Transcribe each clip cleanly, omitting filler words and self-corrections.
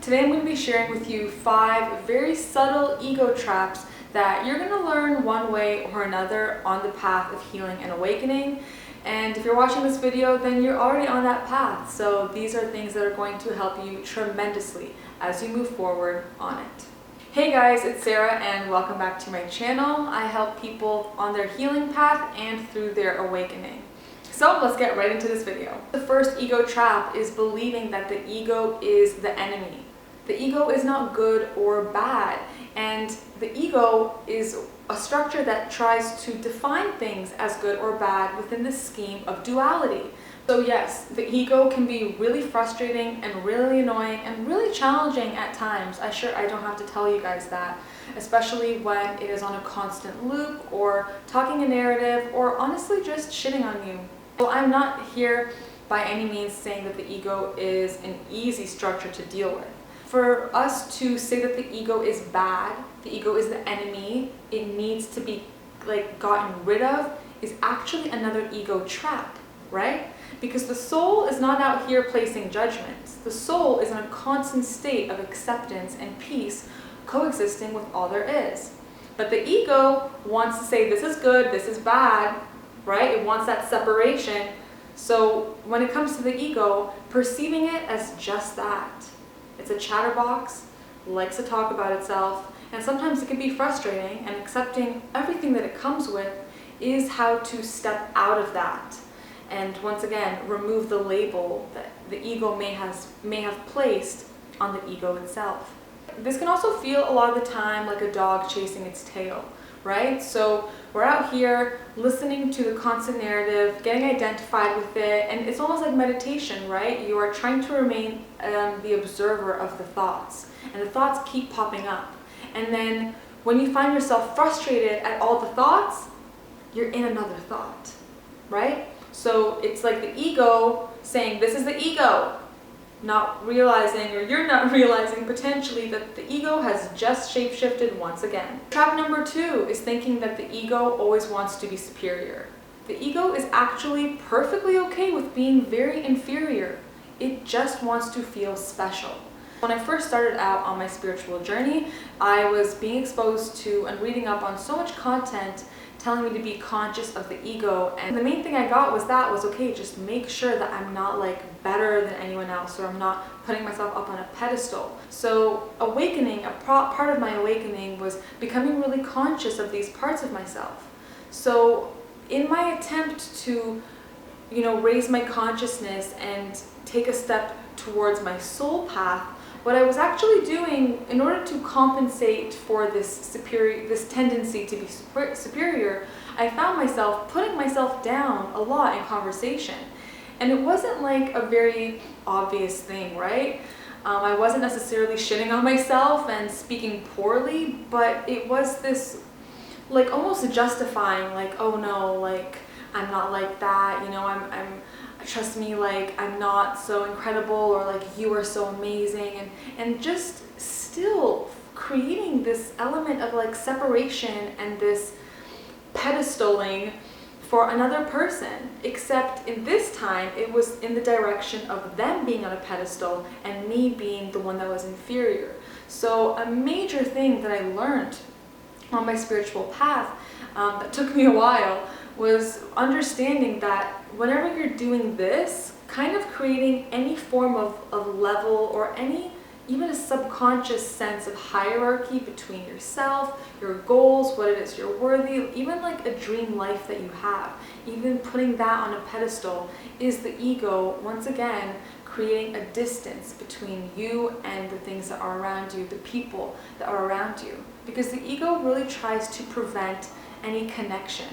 Today I'm going to be sharing with you 5 very subtle ego traps that you're going to learn one way or another on the path of healing and awakening. And if you're watching this video, then you're already on that path. So these are things that are going to help you tremendously as you move forward on it. Hey guys, it's Sarah and welcome back to my channel. I help people on their healing path and through their awakening. So let's get right into this video. The first ego trap is believing that the ego is the enemy. The ego is not good or bad, and the ego is a structure that tries to define things as good or bad within the scheme of duality. So yes, the ego can be really frustrating and really annoying and really challenging at times. I don't have to tell you guys that, especially when it is on a constant loop or talking a narrative or honestly just shitting on you. Well, I'm not here by any means saying that the ego is an easy structure to deal with. For us to say that the ego is bad, the ego is the enemy, it needs to be gotten rid of, is actually another ego trap, right? Because the soul is not out here placing judgments. The soul is in a constant state of acceptance and peace, coexisting with all there is. But the ego wants to say this is good, this is bad, right? It wants that separation. So when it comes to the ego, perceiving it as just that. It's a chatterbox, likes to talk about itself, and sometimes it can be frustrating, and accepting everything that it comes with is how to step out of that. And once again, remove the label that the ego may have placed on the ego itself. This can also feel a lot of the time like a dog chasing its tail, right? So we're out here listening to the constant narrative, getting identified with it, and it's almost like meditation, right? You are trying to remain the observer of the thoughts, and the thoughts keep popping up. And then when you find yourself frustrated at all the thoughts, you're in another thought, right? So it's like the ego saying, this is the ego, not realizing, or you're not realizing potentially that the ego has just shapeshifted once again. Trap number 2 is thinking that the ego always wants to be superior. The ego is actually perfectly okay with being very inferior. It just wants to feel special. When I first started out on my spiritual journey, I was being exposed to and reading up on so much content telling me to be conscious of the ego, and the main thing I got was okay, just make sure that I'm not better than anyone else, or I'm not putting myself up on a pedestal. So awakening, part of my awakening was becoming really conscious of these parts of myself. So in my attempt to raise my consciousness and take a step towards my soul path, what I was actually doing in order to compensate for this tendency to be superior, I found myself putting myself down a lot in conversation. And it wasn't like a very obvious thing, right? I wasn't necessarily shitting on myself and speaking poorly, but it was this almost justifying, oh no, I'm not like that, trust me, I'm not so incredible, or you are so amazing, and just still creating this element of separation and this pedestaling for another person, except in this time it was in the direction of them being on a pedestal and me being the one that was inferior. So a major thing that I learned on my spiritual path that took me a while was understanding that whenever you're doing this, kind of creating any form of level or even a subconscious sense of hierarchy between yourself, your goals, what it is you're worthy of, even a dream life that you have, even putting that on a pedestal, is the ego, once again, creating a distance between you and the things that are around you, the people that are around you. Because the ego really tries to prevent any connection.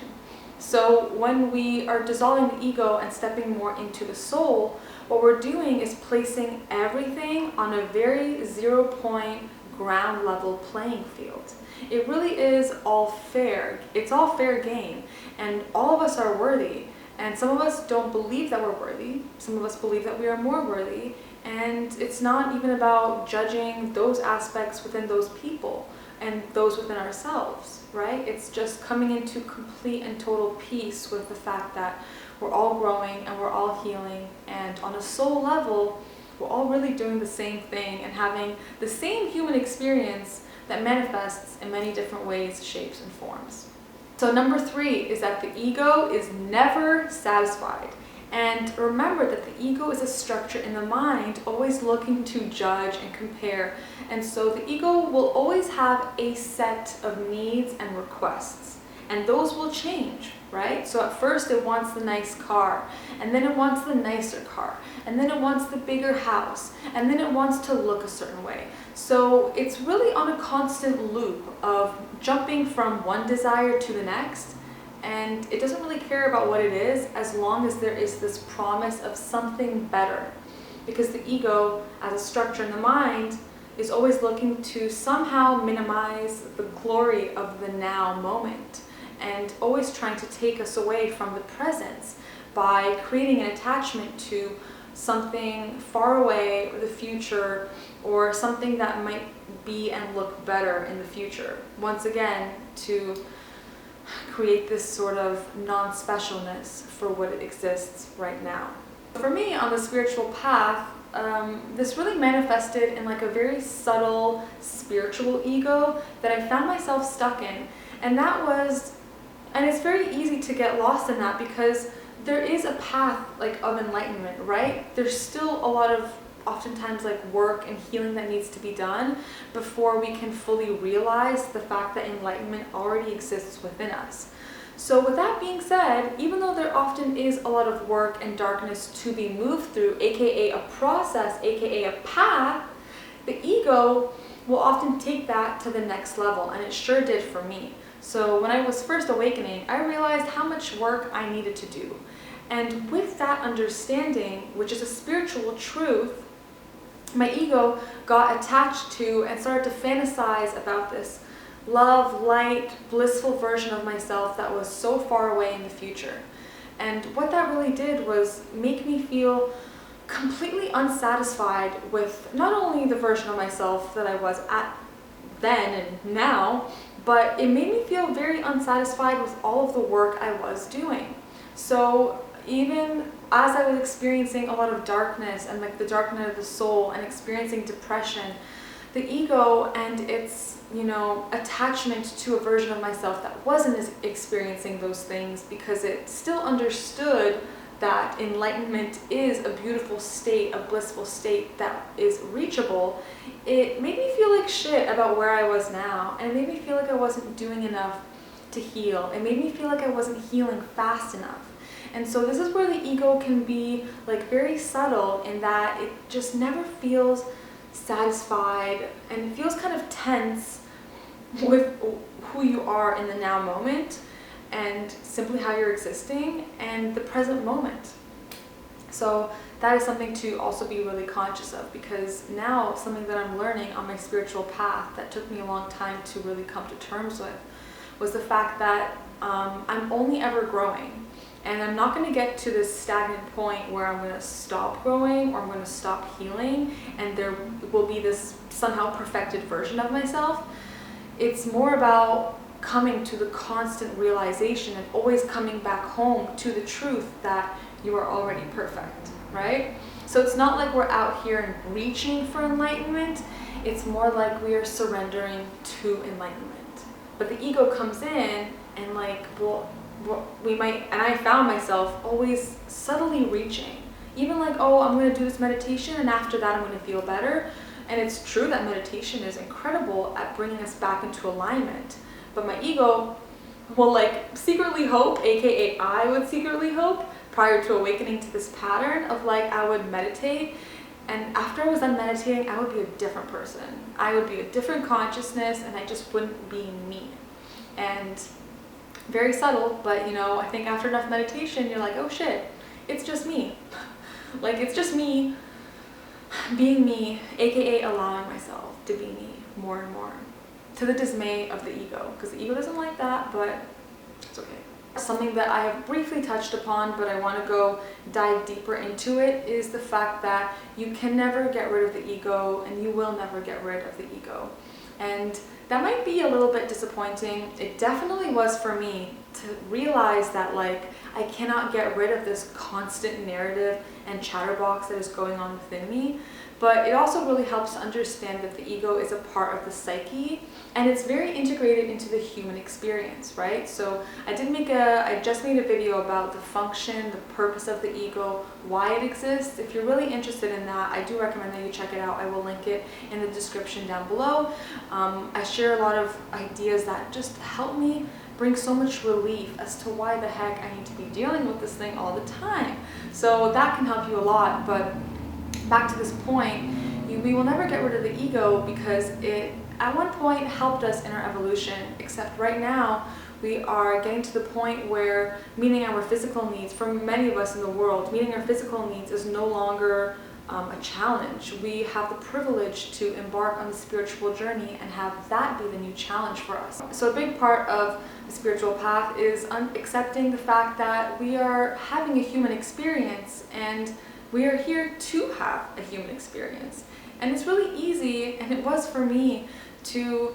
So when we are dissolving the ego and stepping more into the soul, what we're doing is placing everything on a very 0-point ground level playing field. It really is all fair. It's all fair game, and all of us are worthy. And some of us don't believe that we're worthy. Some of us believe that we are more worthy. And it's not even about judging those aspects within those people and those within ourselves, right? It's just coming into complete and total peace with the fact that we're all growing and we're all healing, and on a soul level, we're all really doing the same thing and having the same human experience that manifests in many different ways, shapes, and forms. So number 3 is that the ego is never satisfied. And remember that the ego is a structure in the mind, always looking to judge and compare. And so the ego will always have a set of needs and requests. And those will change, right? So at first it wants the nice car, and then it wants the nicer car, and then it wants the bigger house, and then it wants to look a certain way. So it's really on a constant loop of jumping from one desire to the next. And it doesn't really care about what it is as long as there is this promise of something better. Because the ego, as a structure in the mind, is always looking to somehow minimize the glory of the now moment and always trying to take us away from the presence by creating an attachment to something far away or the future, or something that might be and look better in the future. Once again, to create this sort of non-specialness for what it exists right now. For me, on the spiritual path, this really manifested in like a very subtle spiritual ego that I found myself stuck in. And it's very easy to get lost in that because there is a path like of enlightenment, right? There's still a lot of oftentimes like work and healing that needs to be done before we can fully realize the fact that enlightenment already exists within us. So with that being said, even though there often is a lot of work and darkness to be moved through, aka a process, aka a path, the ego will often take that to the next level, and it sure did for me. So when I was first awakening, I realized how much work I needed to do. And with that understanding, which is a spiritual truth, my ego got attached to and started to fantasize about this love, light, blissful version of myself that was so far away in the future. And what that really did was make me feel completely unsatisfied with not only the version of myself that I was at then and now, but it made me feel very unsatisfied with all of the work I was doing. So even as I was experiencing a lot of darkness and like the darkness of the soul and experiencing depression, the ego and its, attachment to a version of myself that wasn't experiencing those things, because it still understood that enlightenment is a beautiful state, a blissful state that is reachable, it made me feel like shit about where I was now, and it made me feel like I wasn't doing enough to heal. It made me feel like I wasn't healing fast enough. And so this is where the ego can be like very subtle in that it just never feels satisfied, and it feels kind of tense with who you are in the now moment and simply how you're existing and the present moment. So that is something to also be really conscious of, because now something that I'm learning on my spiritual path that took me a long time to really come to terms with was the fact that I'm only ever growing. And I'm not going to get to this stagnant point where I'm going to stop growing or I'm going to stop healing and there will be this somehow perfected version of myself. It's more about coming to the constant realization and always coming back home to the truth that you are already perfect, right? So it's not like we're out here and reaching for enlightenment. It's more like we are surrendering to enlightenment. But the ego comes in and and I found myself always subtly reaching. Even like, oh, I'm going to do this meditation and after that I'm going to feel better. And it's true that meditation is incredible at bringing us back into alignment. But my ego will like secretly hope, aka I would secretly hope, prior to awakening to this pattern of like I would meditate, and after I was done meditating, I would be a different person. I would be a different consciousness and I just wouldn't be me. And very subtle, but I think after enough meditation, you're like, oh shit, it's just me. Like, it's just me being me, aka allowing myself to be me more and more, to the dismay of the ego, because the ego doesn't like that, but it's okay. Something that I have briefly touched upon, but I want to go dive deeper into it, is the fact that you can never get rid of the ego, and you will never get rid of the ego. And that might be a little bit disappointing. It definitely was for me to realize that like I cannot get rid of this constant narrative and chatterbox that is going on within me. But it also really helps to understand that the ego is a part of the psyche, and it's very integrated into the human experience, right? So I just made a video about the function, the purpose of the ego, why it exists. If you're really interested in that, I do recommend that you check it out. I will link it in the description down below. I share a lot of ideas that just help me bring so much relief as to why the heck I need to be dealing with this thing all the time. So that can help you a lot. But back to this point, we will never get rid of the ego because it at one point helped us in our evolution, except right now we are getting to the point where meeting our physical needs, for many of us in the world, meeting our physical needs is no longer a challenge. We have the privilege to embark on the spiritual journey and have that be the new challenge for us. So a big part of the spiritual path is accepting the fact that we are having a human experience, and we are here to have a human experience. And it's really easy, and it was for me, to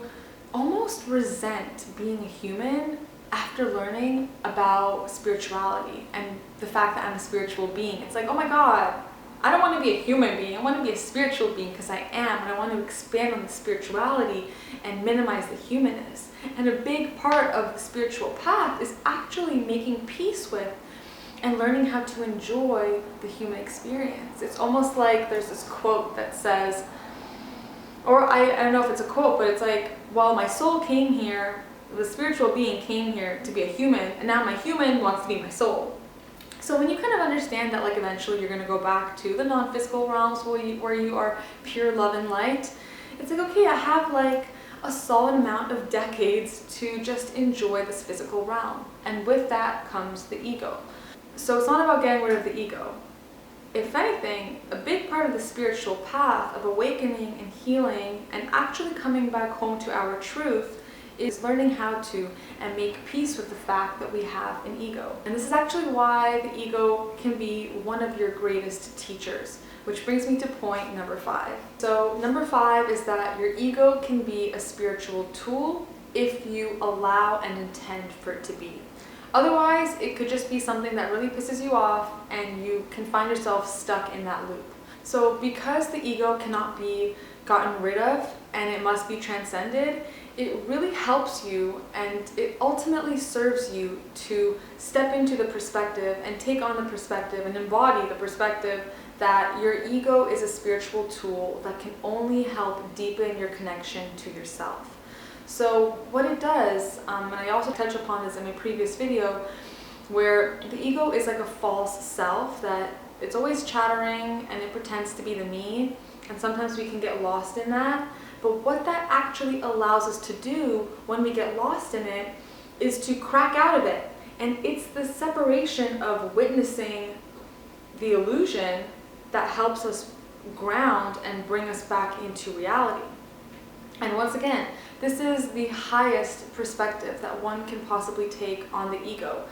almost resent being a human after learning about spirituality and the fact that I'm a spiritual being. It's like, oh my God, I don't want to be a human being. I want to be a spiritual being because I am, and I want to expand on the spirituality and minimize the humanness. And a big part of the spiritual path is actually making peace with and learning how to enjoy the human experience. It's almost like there's this quote that says, or I don't know if it's a quote, but it's like, well, my soul came here, the spiritual being came here to be a human, and now my human wants to be my soul. So when you kind of understand that like eventually you're going to go back to the non-physical realms where you are pure love and light, it's like, okay, I have like a solid amount of decades to just enjoy this physical realm. And with that comes the ego. So it's not about getting rid of the ego. If anything, a big part of the spiritual path of awakening and healing and actually coming back home to our truth is learning how to and make peace with the fact that we have an ego. And this is actually why the ego can be one of your greatest teachers, which brings me to point number 5. So number 5 is that your ego can be a spiritual tool if you allow and intend for it to be. Otherwise, it could just be something that really pisses you off and you can find yourself stuck in that loop. So because the ego cannot be gotten rid of and it must be transcended, it really helps you and it ultimately serves you to step into the perspective and take on the perspective and embody the perspective that your ego is a spiritual tool that can only help deepen your connection to yourself. So what it does, and I also touched upon this in my previous video, where the ego is like a false self that it's always chattering and it pretends to be the me, and sometimes we can get lost in that. But what that actually allows us to do when we get lost in it is to crack out of it. And it's the separation of witnessing the illusion that helps us ground and bring us back into reality. And once again, this is the highest perspective that one can possibly take on the ego,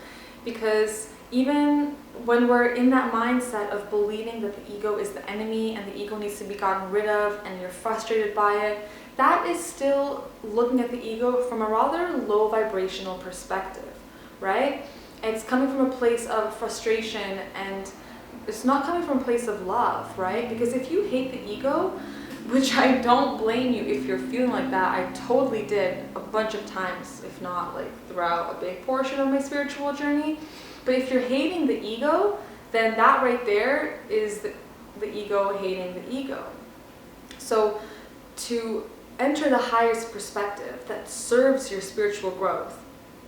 because even when we're in that mindset of believing that the ego is the enemy and the ego needs to be gotten rid of and you're frustrated by it, that is still looking at the ego from a rather low vibrational perspective, right? It's coming from a place of frustration, and it's not coming from a place of love, right? Because if you hate the ego, which I don't blame you if you're feeling like that, I totally did a bunch of times, if not like throughout a big portion of my spiritual journey. But if you're hating the ego, then that right there is the ego hating the ego. So to enter the highest perspective that serves your spiritual growth,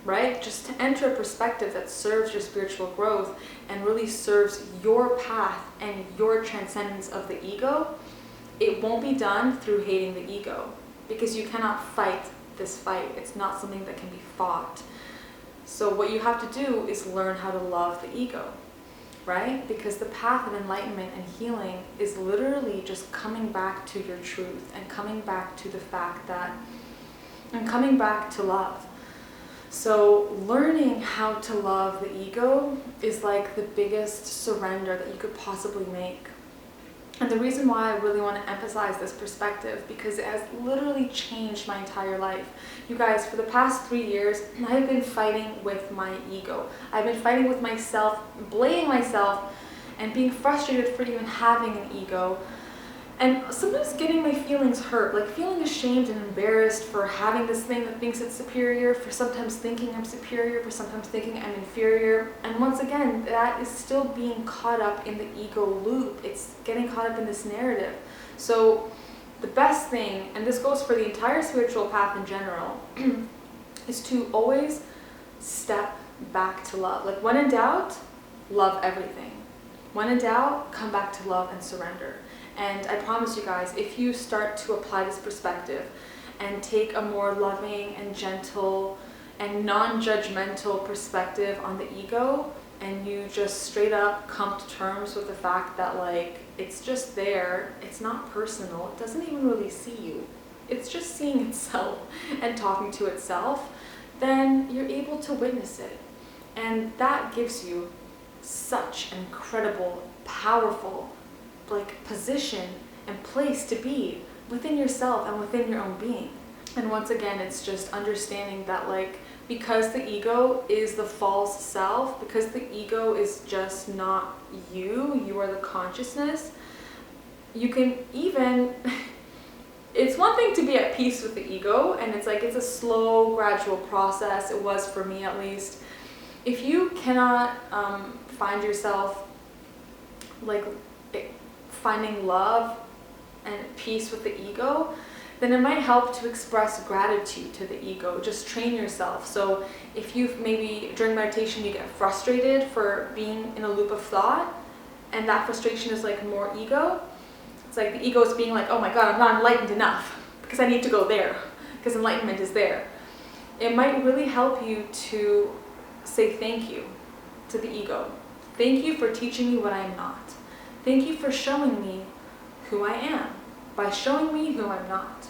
right? Just to enter a perspective that serves your spiritual growth and really serves your path and your transcendence of the ego, it won't be done through hating the ego, because you cannot fight this fight. It's not something that can be fought. So what you have to do is learn how to love the ego, right? Because the path of enlightenment and healing is literally just coming back to your truth and coming back to the fact that, and coming back to love. So learning how to love the ego is like the biggest surrender that you could possibly make. And the reason why I really want to emphasize this perspective, because it has literally changed my entire life. You guys, for the past 3 years, I have been fighting with my ego. I've been fighting with myself, blaming myself, and being frustrated for even having an ego. And sometimes getting my feelings hurt, like feeling ashamed and embarrassed for having this thing that thinks it's superior, for sometimes thinking I'm superior, for sometimes thinking I'm inferior. And once again, that is still being caught up in the ego loop. It's getting caught up in this narrative. So the best thing, and this goes for the entire spiritual path in general, is to always step back to love. Like when in doubt, love everything. When in doubt, come back to love and surrender. And I promise you guys, if you start to apply this perspective and take a more loving and gentle and non-judgmental perspective on the ego, and you just straight up come to terms with the fact that like it's just there, it's not personal, it doesn't even really see you, it's just seeing itself and talking to itself, then you're able to witness it. And that gives you such an incredible, powerful like position and place to be within yourself and within your own being. And once again, it's just understanding that like because the ego is the false self, because the ego is just not you, you are the consciousness, you can even it's one thing to be at peace with the ego, and it's like it's a slow, gradual process. It was for me at least. If you cannot find yourself like finding love and peace with the ego, then it might help to express gratitude to the ego. Just train yourself. So if you've maybe during meditation you get frustrated for being in a loop of thought, and that frustration is like more ego, it's like the ego is being like, oh my god, I'm not enlightened enough because I need to go there because enlightenment is there. It might really help you to say thank you to the ego. Thank you for teaching me what I am not. Thank you for showing me who I am by showing me who I'm not,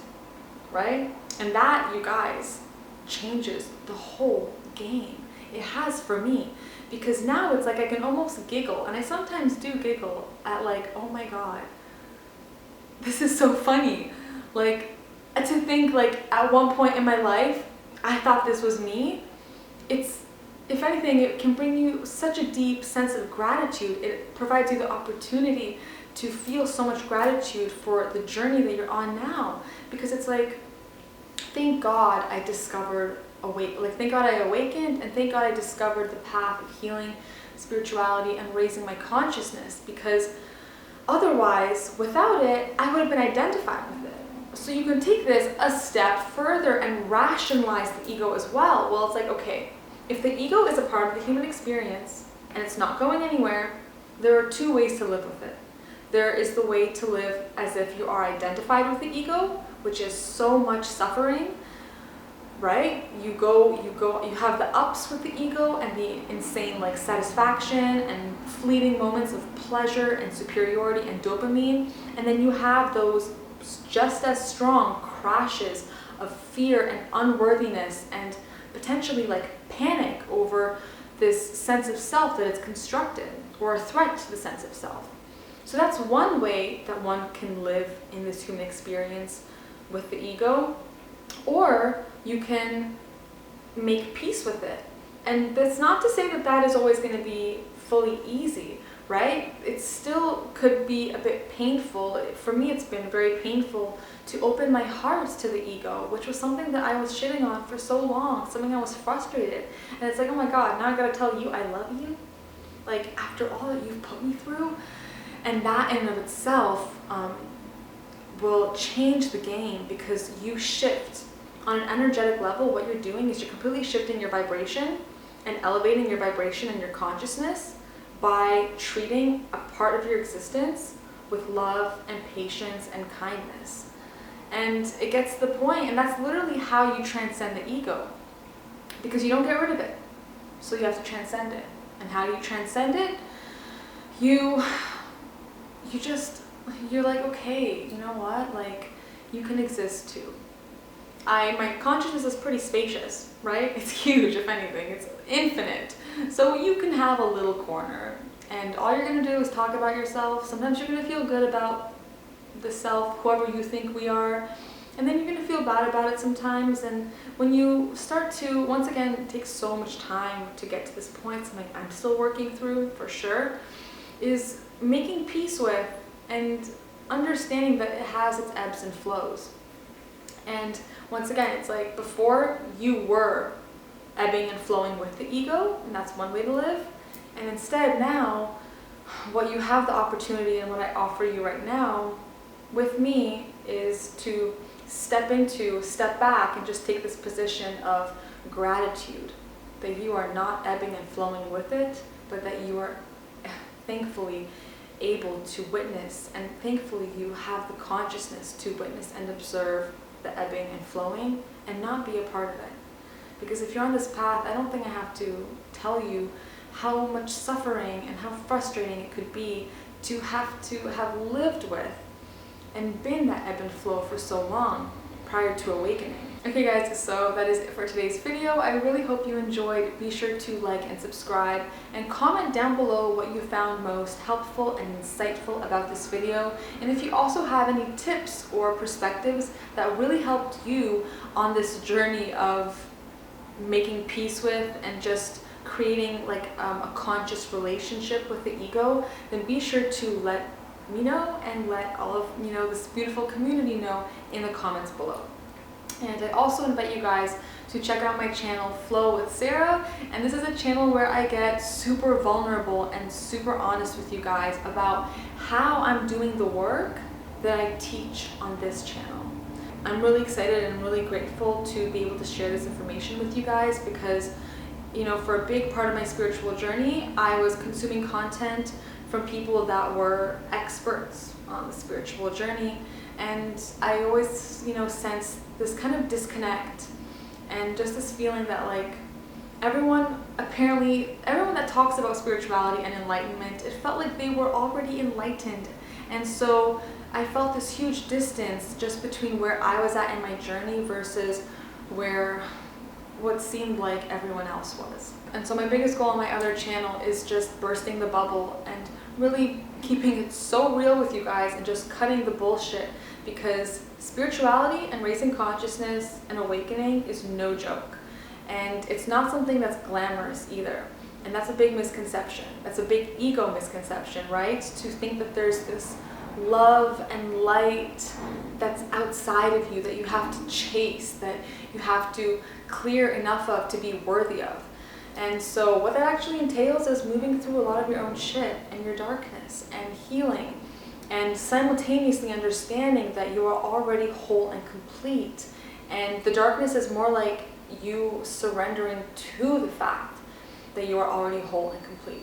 right? And that, you guys, changes the whole game. It has for me, because now it's like I can almost giggle, and I sometimes do giggle at like, oh my god, this is so funny. Like, to think like at one point in my life, I thought this was me. If anything, it can bring you such a deep sense of gratitude. It provides you the opportunity to feel so much gratitude for the journey that you're on now. Because it's like, thank God I discovered thank God I awakened, and thank God I discovered the path of healing, spirituality, and raising my consciousness. Because otherwise, without it, I would have been identified with it. So you can take this a step further and rationalize the ego as well. Well, it's like, okay, if the ego is a part of the human experience and it's not going anywhere, there are two ways to live with it. There is the way to live as if you are identified with the ego, which is so much suffering, right? You have the ups with the ego and the insane like satisfaction and fleeting moments of pleasure and superiority and dopamine. And then you have those just as strong crashes of fear and unworthiness and potentially like panic over this sense of self that it's constructed, or a threat to the sense of self. So that's one way that one can live in this human experience with the ego, or you can make peace with it. And that's not to say that that is always going to be fully easy, right? It still could be a bit painful. For me, it's been very painful to open my heart to the ego, which was something that I was shitting on for so long, something I was frustrated. And it's like, oh my god, now I gotta tell you I love you? Like, after all that you've put me through? And that in and of itself will change the game, because you shift. On an energetic level, what you're doing is you're completely shifting your vibration and elevating your vibration and your consciousness by treating a part of your existence with love and patience and kindness. And it gets to the point, and that's literally how you transcend the ego, because you don't get rid of it, so you have to transcend it. And how do you transcend it? You're like, okay, you know what, like, you can exist too. My consciousness is pretty spacious, right? It's huge, if anything, it's infinite. So you can have a little corner, And all you're going to do is talk about yourself. Sometimes you're going to feel good about the self, whoever you think we are. And then you're going to feel bad about it sometimes. And when you start to, once again, it takes so much time to get to this point, something I'm still working through for sure, is making peace with and understanding that it has its ebbs and flows. And once again, it's like before you were ebbing and flowing with the ego, and that's one way to live. And instead now, what you have the opportunity and what I offer you right now with me is to step back and just take this position of gratitude, that you are not ebbing and flowing with it, but that you are thankfully able to witness, and thankfully you have the consciousness to witness and observe the ebbing and flowing and not be a part of it. Because if you're on this path, I don't think I have to tell you how much suffering and how frustrating it could be to have lived with and been that ebb and flow for so long prior to awakening. Okay guys, so that is it for today's video. I really hope you enjoyed. Be sure to like and subscribe and comment down below what you found most helpful and insightful about this video. And if you also have any tips or perspectives that really helped you on this journey of making peace with and just creating like a conscious relationship with the ego, then be sure to let me know and let all of this beautiful community know in the comments below. And I also invite you guys to check out my channel Flow with Sarah, and this is a channel where I get super vulnerable and super honest with you guys about how I'm doing the work that I teach on this channel. I'm really excited and really grateful to be able to share this information with you guys because for a big part of my spiritual journey, I was consuming content from people that were experts on the spiritual journey, and I always, sensed this kind of disconnect and just this feeling that like everyone that talks about spirituality and enlightenment, it felt like they were already enlightened, and so I felt this huge distance just between where I was at in my journey versus where what seemed like everyone else was. And so my biggest goal on my other channel is just bursting the bubble and really keeping it so real with you guys and just cutting the bullshit, because spirituality and raising consciousness and awakening is no joke. And it's not something that's glamorous either. And that's a big misconception. That's a big ego misconception, right? To think that there's this love and light that's outside of you that you have to chase, that you have to clear enough of to be worthy of. And so what that actually entails is moving through a lot of your own shit and your darkness and healing, and simultaneously understanding that you are already whole and complete. And the darkness is more like you surrendering to the fact that you are already whole and complete.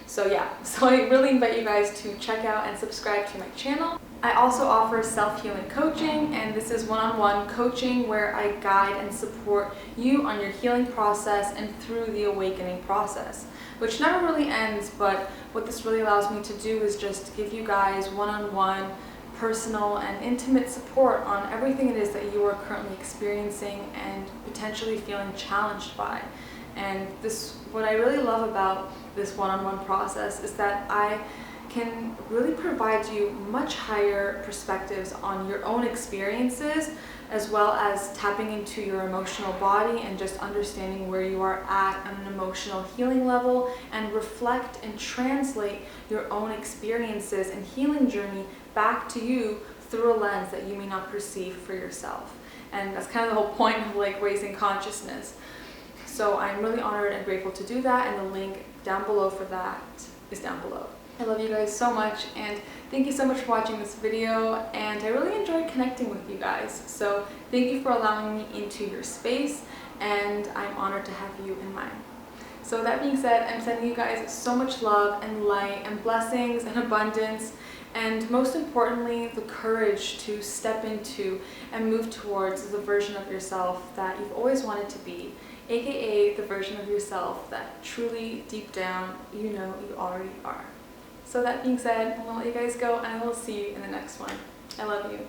So yeah, so I really invite you guys to check out and subscribe to my channel. I also offer self-healing coaching, and this is one-on-one coaching where I guide and support you on your healing process and through the awakening process, which never really ends, but what this really allows me to do is just give you guys one-on-one personal and intimate support on everything it is that you are currently experiencing and potentially feeling challenged by. And what I really love about this one-on-one process is that I can really provide you much higher perspectives on your own experiences, as well as tapping into your emotional body and just understanding where you are at on an emotional healing level, and reflect and translate your own experiences and healing journey back to you through a lens that you may not perceive for yourself. And that's kind of the whole point of like raising consciousness. So I'm really honored and grateful to do that, and the link down below for that is down below. I love you guys so much, and thank you so much for watching this video, and I really enjoyed connecting with you guys. So thank you for allowing me into your space, and I'm honored to have you in mine. So that being said, I'm sending you guys so much love and light and blessings and abundance, and most importantly, the courage to step into and move towards the version of yourself that you've always wanted to be, aka the version of yourself that truly deep down you know you already are. So that being said, I'm gonna let you guys go, and I will see you in the next one. I love you.